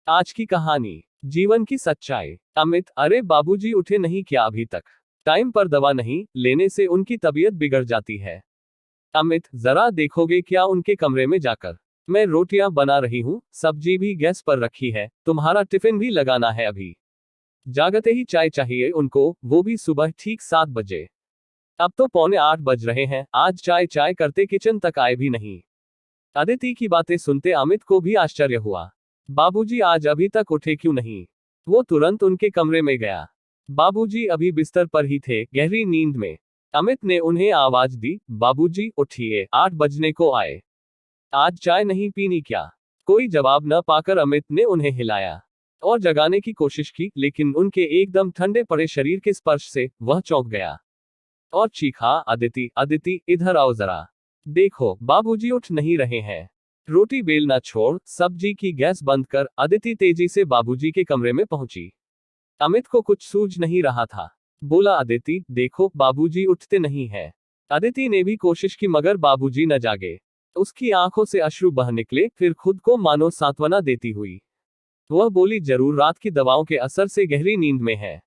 आज की कहानी, जीवन की सच्चाई। अमित, अरे बाबूजी उठे नहीं क्या अभी तक? टाइम पर दवा नहीं लेने से उनकी तबीयत बिगड़ जाती है। अमित, जरा देखोगे क्या उनके कमरे में जाकर? मैं रोटियां बना रही हूँ, सब्जी भी गैस पर रखी है, तुम्हारा टिफिन भी लगाना है अभी। जागते ही चाय चाहिए उनको, वो भी सुबह ठीक 7 बजे। अब तो पौने 8 बज रहे हैं, आज चाय चाय करते किचन तक आए भी नहीं। अदिति की बातें सुनते अमित को भी आश्चर्य हुआ। बाबूजी आज अभी तक उठे क्यों नहीं? वो तुरंत उनके कमरे में गया। बाबूजी अभी बिस्तर पर ही थे, गहरी नींद में। अमित ने उन्हें आवाज दी, बाबूजी उठिए, 8 बजने को आए। आज चाय नहीं पीनी क्या? कोई जवाब न पाकर अमित ने उन्हें हिलाया और जगाने की कोशिश की, लेकिन उनके एकदम ठंडे पड़े शरीर के स्पर्श से वह चौंक गया और चीखा, अदिति, अदिति, इधर आओ जरा। देखो, बाबूजी उठ नहीं रहे हैं। रोटी बेलना छोड़, सब्जी की गैस बंद कर। अदिति तेजी से बाबूजी के कमरे में पहुंची। अमित को कुछ सूझ नहीं रहा था। बोला, अदिति, देखो, बाबूजी उठते नहीं हैं। अदिति ने भी कोशिश की मगर बाबूजी न जागे। उसकी आंखों से अश्रु बह निकले, फिर खुद को मानो सांत्वना देती हुई वह बोली, जरूर रात की दवाओं के असर से गहरी नींद में है।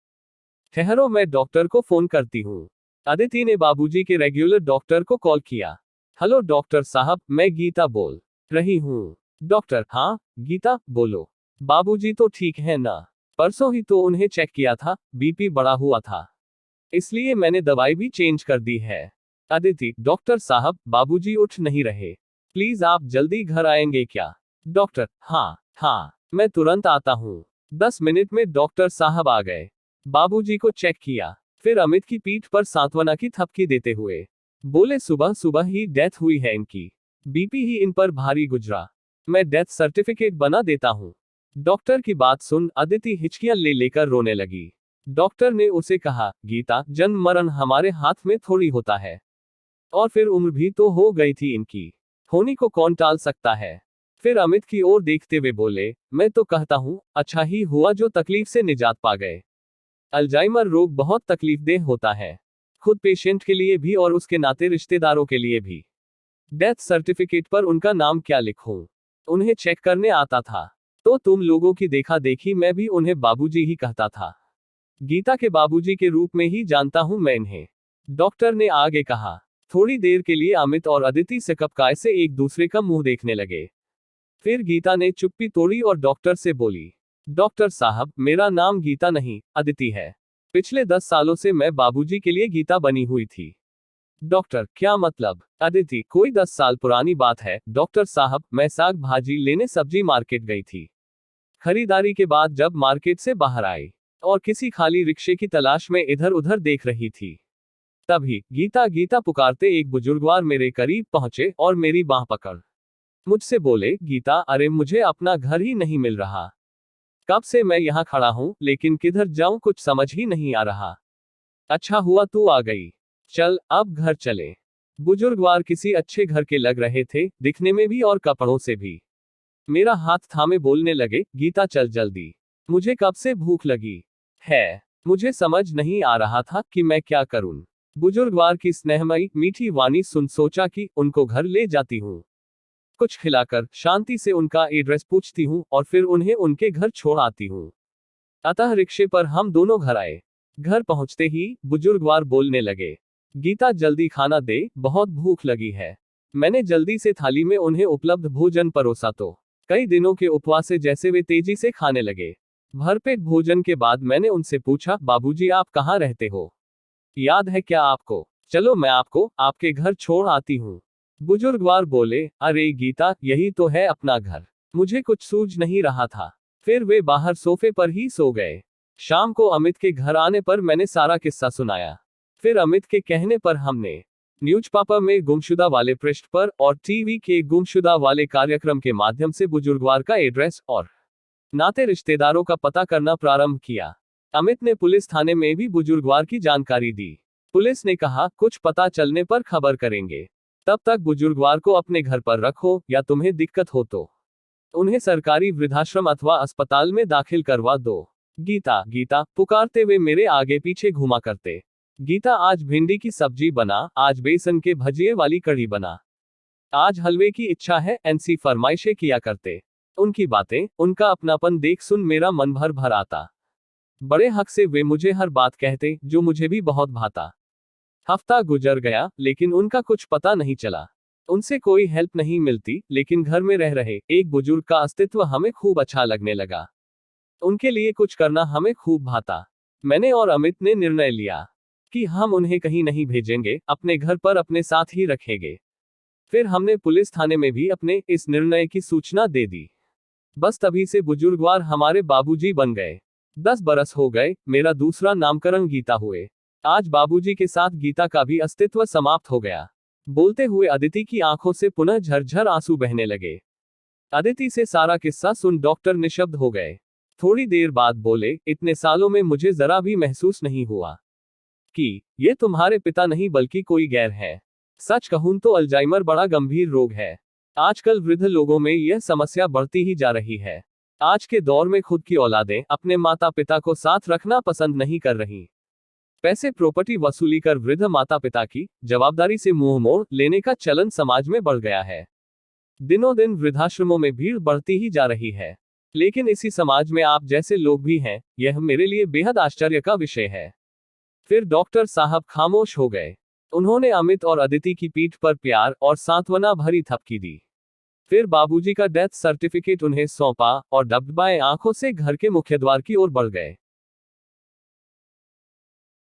ठहरो, मैं डॉक्टर को फोन करती हूँ। अदिति ने बाबूजी के रेगुलर डॉक्टर को कॉल किया। हेलो डॉक्टर साहब, मैं गीता बोल रही हूँ। डॉक्टर, हाँ गीता, बोलो। बाबूजी तो ठीक है ना? परसों ही तो उन्हें चेक किया था, बीपी बढ़ा हुआ था, इसलिए मैंने दवाई भी चेंज कर दी है। अदिति, डॉक्टर साहब, बाबूजी उठ नहीं रहे, प्लीज आप जल्दी घर आएंगे क्या? डॉक्टर, हाँ, मैं तुरंत आता हूँ। 10 मिनट में डॉक्टर साहब आ गए। बाबूजी को चेक किया, फिर अमित की पीठ पर सांत्वना की थपकी देते हुए बोले, सुबह सुबह ही डेथ हुई है इनकी, बीपी ही इन पर भारी गुजरा। मैं डेथ सर्टिफिकेट बना देता हूँ। डॉक्टर की बात सुन अदिति हिचकियां ले लेकर रोने लगी। डॉक्टर ने उसे कहा, गीता, जन्म मरण हमारे हाथ में थोड़ी होता है, और फिर उम्र भी तो हो गई थी इनकी, होनी को कौन टाल सकता है? फिर अमित की ओर देखते हुए बोले, मैं तो कहता हूँ अच्छा ही हुआ जो तकलीफ से निजात पा गए। अल्जाइमर रोग बहुत तकलीफदेह होता है, खुद पेशेंट के लिए भी और उसके नाते रिश्तेदारों के लिए भी। डेथ सर्टिफिकेट पर उनका नाम क्या लिखूं? उन्हें चेक करने आता था तो तुम लोगों की देखा देखी मैं भी उन्हें बाबूजी ही कहता था। गीता के बाबूजी के रूप में ही जानता हूं मैं इन्हें। डॉक्टर ने आगे कहा। थोड़ी देर के लिए अमित और अदिति सिकपकाए से एक दूसरे का मुंह देखने लगे। फिर गीता ने चुप्पी तोड़ी और डॉक्टर से बोली, डॉक्टर साहब, मेरा नाम गीता नहीं, अदिति है। पिछले 10 सालों से मैं बाबूजी के लिए गीता बनी हुई थी। डॉक्टर, क्या मतलब? अदिति, कोई 10 साल पुरानी बात है डॉक्टर साहब, मैं साग भाजी लेने सब्जी मार्केट गई थी। खरीदारी के बाद जब मार्केट से बाहर आई और किसी खाली रिक्शे की तलाश में इधर उधर देख रही थी, तभी गीता गीता पुकारते एक बुजुर्गवार मेरे करीब पहुंचे और मेरी बांह पकड़ मुझसे बोले, गीता, अरे मुझे अपना घर ही नहीं मिल रहा। कब से मैं यहाँ खड़ा हूँ, लेकिन किधर जाऊं कुछ समझ ही नहीं आ रहा। अच्छा हुआ तू आ गई, चल अब घर चले। बुजुर्गवार किसी अच्छे घर के लग रहे थे, दिखने में भी और कपड़ों से भी। मेरा हाथ थामे बोलने लगे, गीता चल जल्दी, मुझे कब से भूख लगी है। मुझे समझ नहीं आ रहा था कि मैं क्या करूं। बुजुर्गवार की स्नेहमयी मीठी वाणी सुन सोचा कि उनको घर ले जाती हूँ, कुछ खिलाकर शांति से उनका एड्रेस पूछती हूँ और फिर उन्हें उनके घर छोड़ आती हूँ। अतः रिक्शे पर हम दोनों घर आए। घर पहुंचते ही बुजुर्गवार बोलने लगे, गीता जल्दी खाना दे, बहुत भूख लगी है। मैंने जल्दी से थाली में उन्हें उपलब्ध भोजन परोसा तो कई दिनों के उपवास से जैसे वे तेजी से खाने लगे। भरपेट भोजन के बाद मैंने उनसे पूछा, बाबूजी आप कहाँ रहते हो? याद है क्या आपको? चलो मैं आपको आपके घर छोड़ आती हूँ। बुजुर्गवार बोले, अरे गीता, यही तो है अपना घर। मुझे कुछ सूझ नहीं रहा था। फिर वे बाहर सोफे पर ही सो गए। शाम को अमित के घर आने पर मैंने सारा किस्सा सुनाया। फिर अमित के कहने पर हमने न्यूज़पेपर में गुमशुदा वाले पृष्ठ पर और टीवी के गुमशुदा वाले कार्यक्रम के माध्यम से बुजुर्गवार का एड्रेस और नाते रिश्तेदारों का पता करना प्रारंभ किया। अमित ने पुलिस थाने में भी बुजुर्गवार की जानकारी दी। पुलिस ने कहा, कुछ पता चलने पर खबर करेंगे, तब तक बुजुर्गवार को अपने घर पर रखो, या तुम्हें दिक्कत हो तो उन्हें सरकारी वृद्धाश्रम अथवा अस्पताल में दाखिल करवा दो। गीता गीता पुकारते हुए मेरे आगे पीछे घुमा करते। गीता, आज भिंडी की सब्जी बना, आज बेसन के भजिए वाली कढ़ी बना, आज हलवे की इच्छा है, ऐसी फरमाइशें किया करते। उनकी बातें, उनका अपनापन देख सुन मेरा मन भर भर आता। बड़े हक से वे मुझे हर बात कहते, जो मुझे भी बहुत भाता। हफ्ता गुजर गया, लेकिन उनका कुछ पता नहीं चला। उनसे कोई हेल्प नहीं मिलती, लेकिन घर में रह रहे एक बुजुर्ग का अस्तित्व हमें खूब अच्छा लगने लगा। उनके लिए कुछ करना हमें खूब भाता। मैंने और अमित ने निर्णय लिया कि हम उन्हें कहीं नहीं भेजेंगे, अपने घर पर अपने साथ ही रखेंगे। फिर हमने पुलिस थाने में भी अपने इस निर्णय की सूचना दे दी। बस तभी से बुजुर्गवार हमारे बाबूजी बन गए। 10 बरस हो गए, मेरा दूसरा नामकरण गीता हुए। आज बाबूजी के साथ गीता का भी अस्तित्व समाप्त हो गया। बोलते हुए अदिति की आंखों से पुनः झरझर आंसू बहने लगे। अदिति से सारा किस्सा सुन डॉक्टर निशब्द हो गए। थोड़ी देर बाद बोले, इतने सालों में मुझे जरा भी महसूस नहीं हुआ कि ये तुम्हारे पिता नहीं बल्कि कोई गैर है। सच कहूं तो अल्जाइमर बड़ा गंभीर रोग है। आजकल वृद्ध लोगों में यह समस्या बढ़ती ही जा रही है। आज के दौर में खुद की औलादें अपने माता पिता को साथ रखना पसंद नहीं कर रही। पैसे प्रॉपर्टी वसूली कर वृद्ध माता पिता की जवाबदारी से मुंह मोड़ लेने का चलन समाज में बढ़ गया है। दिनों दिन वृद्धाश्रमों में भीड़ बढ़ती ही जा रही है। लेकिन इसी समाज में आप जैसे लोग भी हैं, यह मेरे लिए बेहद आश्चर्य का विषय है। फिर डॉक्टर साहब खामोश हो गए। उन्होंने अमित और अदिति की पीठ पर प्यार और सांत्वना भरी थपकी दी। फिर बाबूजी का डेथ सर्टिफिकेट उन्हें सौंपा और डगमगाए आंखों से घर के मुख्य द्वार की ओर बढ़ गए।